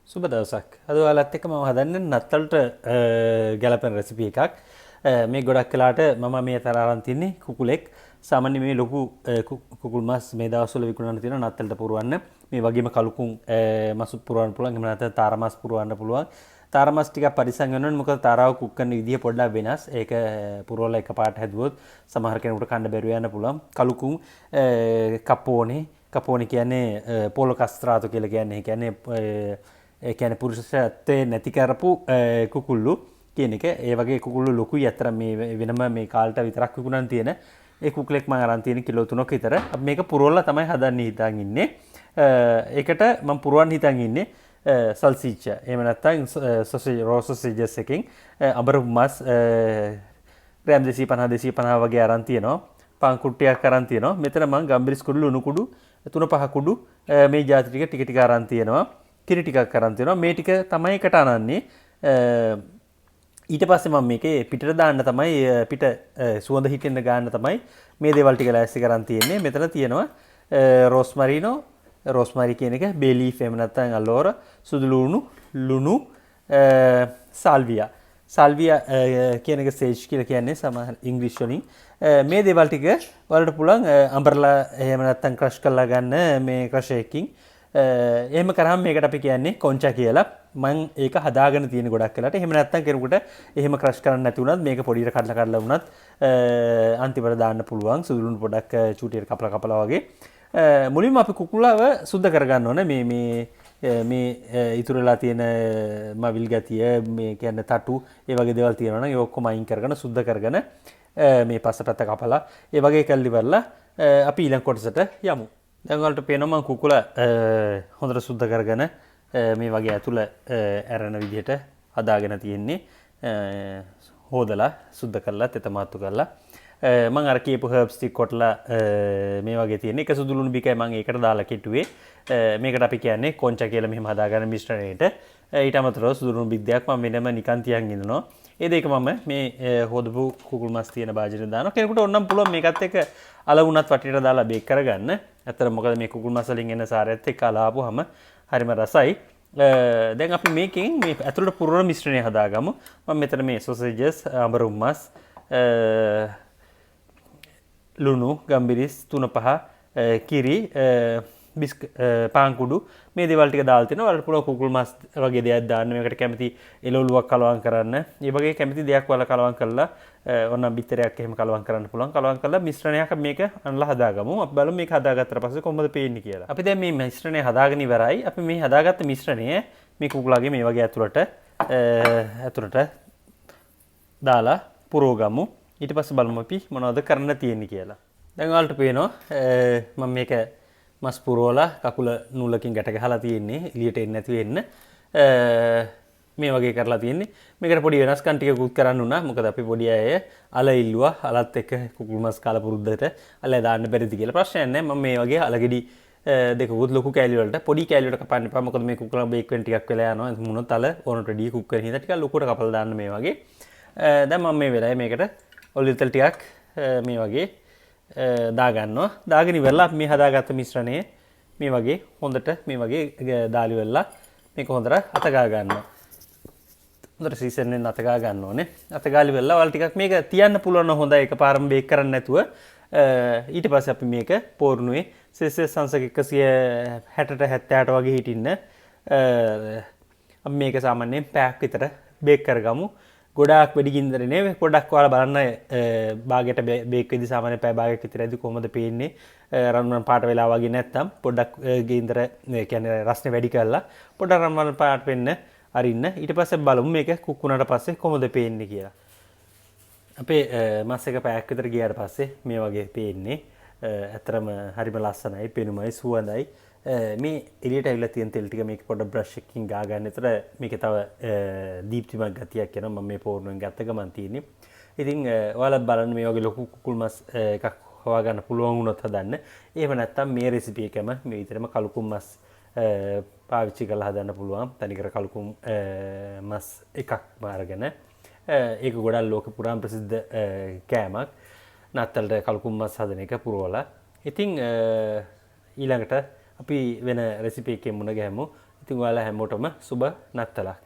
සුබ දවසක්. අද ඔයාලත් එක්ක මම හදන්නේ නත්තලට ගැලපෙන රෙසිපි එකක්. මේ ගොඩක් වෙලාට මම මේ අතර අරන් තින්නේ කුකුලෙක්. සාමාන්‍ය මේ ලොකු කුකුල් මස් මේ දවස්වල විකුණන තියෙන නත්තලට පුරවන්න. මේ වගේම කලුකුන් මස් පුරවන්න පුළුවන්. එහෙම නැත්නම් තාර මස් පුරවන්න පුළුවන්. තාර මස් ටිකක් පරිස්සම් වෙන්න ඕනේ. මොකද තාරාව කුක් කරන විදිය පොඩ්ඩක් වෙනස්. ඒක පුරවලා එකපාරට හැදුවොත් සමහර කෙනෙකුට කන්න බැරුව යන්න පුළුවන්. කලුකුන් කපෝනේ කියන්නේ පෝලෝ කස්ත්‍රාතෝ කියලා කියන්නේ. ඒ කියන්නේ ඒ කියන්නේ පුරුෂත්වයේ නැති කරපු කුකුල්ලු කියන එක. ඒ වගේ කුකුල්ලු ලොකුයි අතර මේ වෙනම මේ කාලට විතරක් විකුණන් තියෙන ඒ කුකුලෙක් මම අරන් තියෙන කිලෝ 3ක් විතර. අපි මේක පුරවලා තමයි හදන්න හිතන් ඉන්නේ. ඒකට මම පුරවන්න හිතන් ඉන්නේ සල්සිච්චා. එහෙම නැත්නම් සොසේජ් රෝ සොසේජස් එකකින් අඹර මස් ග්‍රෑම් 250 250 වගේ අරන් තියෙනවා. පාන් කුට්ටියක් අරන් තියෙනවා. මෙතන මම ගම්බිරිස් කුඩු ලුණු කුඩු 3-5 කුඩු මේ ಜಾති ටික ටික අරන් තියෙනවා. කිරි ටිකක් කරන් තියෙනවා. මේ ටික තමයි එකට අනන්නේ. ඊට පස්සේ මම මේකේ පිටට දාන්න තමයි පිට සුවඳ හිටින්න ගන්න තමයි මේ දේවල් ටික ලෑස්ති කරන් තියෙන්නේ. මෙතන තියෙනවා රෝස්මරි කියන එක, බේ ලීෆ් එහෙම නැත්නම් අලෝර, සුදු ලුණු, සාල්වියා. සාල්වියා කියන එක සේජ් කියලා කියන්නේ සමහර ඉංග්‍රීසි වලින්. මේ දේවල් ටික වලට පුළුවන් අඹරලා එහෙම නැත්නම් ක්‍රෂ් කරලා ගන්න මේ ක්‍රෂ් එකකින්. එහෙම කරාම මේකට අපි කියන්නේ කොන්චා කියලා. මම ඒක හදාගෙන තියෙන ගොඩක් වෙලාට. එහෙම නැත්නම් කෙනෙකුට එහෙම ක්‍රෂ් කරන්න නැති වුණත් මේක පොඩියට කඩලා වුණත් අන්තිමට දාන්න පුළුවන්. සුදුලුණු පොඩක් චූටියට කපලා වගේ. මුලින්ම අපි කුකුලව සුද්ධ කරගන්න ඕනේ. මේ ඉතුරු වෙලා තියෙන මවිල් ගතිය, මේ කියන්නේ තටු, ඒ වගේ දේවල් තියෙනවා නම් ඒ ඔක්කොම අයින් කරගෙන සුද්ධ කරගෙන මේ පස්සපැත්ත කපලා ඒ වගේ කල්ලි වරලා අපි ඊළඟ කොටසට යමු. දැන් ඔයාලට පේනවා මම කුකුල හොඳට සුද්ධ කරගෙන මේ වගේ ඇතුළ ඇරෙන විදිහට හදාගෙන තියෙන්නේ. හොදලා සුද්ධ කරලා තෙත මාත්තු කරලා මම අර කියපු හර්බ්ස් ටික කොටලා මේ වගේ තියෙන එක සුදු ලුණු බිකයි මම ඒකට දාලා කෙටුවේ. මේකට අපි කියන්නේ කොන්චා කියලා මෙහෙම හදාගන්න මිශ්‍රණයට. ඊට අමතරව සුදු ලුණු බිද්දයක් මම වෙනම නිකන් තියන් ඉන්නවා. ඒ දෙක මම මේ හොදපු කුකුල් මස් තියෙන භාජනයට දානවා. කෙනෙකුට ඕනම් පුළුවන් මේකත් එක්ක අල වුණත් වටේට දාලා බේක් කරගන්න. ඇත්තට මොකද මේ කුකුල් මස් වලින් එන සාරයත් එක්ක අලාපුවම හරිම රසයි. දැන් අපි මේකෙන් මේ ඇතුළට පුරවන මිශ්‍රණය හදාගමු. මම මෙතන මේ සොසේජස්, අඹරු මස්, ලුණු, ගම්බිරිස් 3-5, කිරි, පාන් කුඩු මේ දේවල් ටික දාලා තිනවා. වලට පුළුවන් කුකුල් මස් වගේ දෙයක් දාන්න. මේකට කැමති එළවලුවක් කලවම් කරන්න. ඒ වගේ කැමති දෙයක් වල කලවම් කරලා ඕනම් බිත්තරයක් එහෙම කලවම් කරන්න පුළුවන්. කලවම් කරලා මිශ්‍රණයක් මේක අනලා හදාගමු. අපි බලමු මේක හදාගත්තට පස්සේ කොහොමද පේන්නේ කියලා. අපි දැන් මේ මිශ්‍රණය හදාගෙන ඉවරයි. අපි මේ හදාගත්ත මිශ්‍රණය මේ කුකුලාගේ මේ වගේ ඇතුළට දාලා පුරවගමු. ඊට පස්සේ බලමු අපි මොනවද කරන්න තියෙන්නේ කියලා. දැන් ඔයාලට පේනවා මම මේක මස් පුරවලා කකුල නූලකින් ගැට ගහලා තියෙන්නේ එළියට එන්නේ නැති වෙන්න. මේ වගේ කරලා තියෙන්නේ. මේකට පොඩි වෙනස්කම් ටිකකුත් කරන්න උනා. මොකද අපි පොඩි අය අල ඉල්ලුවා. අලත් එක්ක කුකුල් මස් කාලා පුරුද්දට අල දාන්න බැරිද කියලා ප්‍රශ්නයක් නැහැ. මම මේ වගේ අලගෙඩි දෙකකුත් ලොකු කෑලි වලට පොඩි කෑලි වලට කපන්න එපා. මොකද මේ කුකුලා බේක් වෙන්න ටිකක් වෙලා යනවා. මුණොත් අල ඕනට වැඩි කුක් කරන හින්දා ටිකක් ලොකුවට කපලා දාන්න මේ වගේ. දැන් මම මේ වෙලාවේ මේකට ඔලිව් තෙල් ටිකක් මේ වගේ දාගන්නවා. දාගෙන ඉවරලා මේ හදාගත්ත මිශ්‍රණය මේ වගේ හොඳට මේ වගේ දාලි වෙලා මේක හොඳට අත ගා ගන්නවා. හොඳට සීසන්ෙන් අත ගා ගන්න ඕනේ. අත ගාලි වෙලා වල ටිකක් මේක තියන්න පුළුවන් නම් හොඳයි. එකපාරම බේක් කරන්න නැතුව ඊට පස්සේ අපි මේක පෝරණුවේ සෙල්සියස් අංශක 160ට 70ට වගේ හිටින්න අපි මේක සාමාන්‍යයෙන් පැයක් විතර බේක් කරගමු. ගොඩාක් වැඩි ගින්දරේ නෙවෙයි. පොඩ්ඩක් ඔයාලා බලන්න භාගයට බේක් වෙදි සාමාන්‍ය පැය භාගයක් විතර ඇද්දි කොහොමද පේන්නේ රන්වන් පාට වෙලා වගේ නැත්තම් පොඩ්ඩක් ගින්දර කියන්නේ රස්නේ වැඩි කරලා පොඩ්ඩක් රන්වන් පාට වෙන්න අරින්න. ඊට පස්සේ බලමු මේක කුක් වුණාට පස්සේ කොහොමද පේන්නේ කියලා. අපේ මස් එක පැයක් විතර ගියාට පස්සේ මේ වගේ පේන්නේ. ඇත්තරම හරිම ලස්සනයි, පෙනුමයි, සුවඳයි. මේ එළියට ඇවිල්ලා තියෙන තෙල් ටික මේක පොඩ බ්‍රෂ් එකකින් ගා ගන්න. ඒතර මේකේ තව දීප්තිමත් ගතියක් එනවා. මම මේ පෝරණුවෙන් ගත්ත ගමන් තියෙන්නේ. ඉතින් ඔයාලා බලන්න මේ වගේ ලොකු කුකුල් මස් එකක් හොයාගන්න පුළුවන් වුණොත් හදන්න. එහෙම නැත්නම් මේ රෙසිපි එකම මේ විතරම කලුකුම් මස් පාවිච්චි කරලා හදන්න පුළුවන්. තනිකර කලුකුම් මස් එකක්ම අරගෙන ඒක ගොඩක් ලෝක පුරාම ප්‍රසිද්ධ කෑමක්. නත්තලට කලුකුම් මස් හදන එක පුරවලා. ඉතින් ඊළඟට අපි වෙන රෙසිපි එකකින් මුණ ගැහමු. ඉතින් ඔයාලා හැමෝටම සුබ නත්තලක්.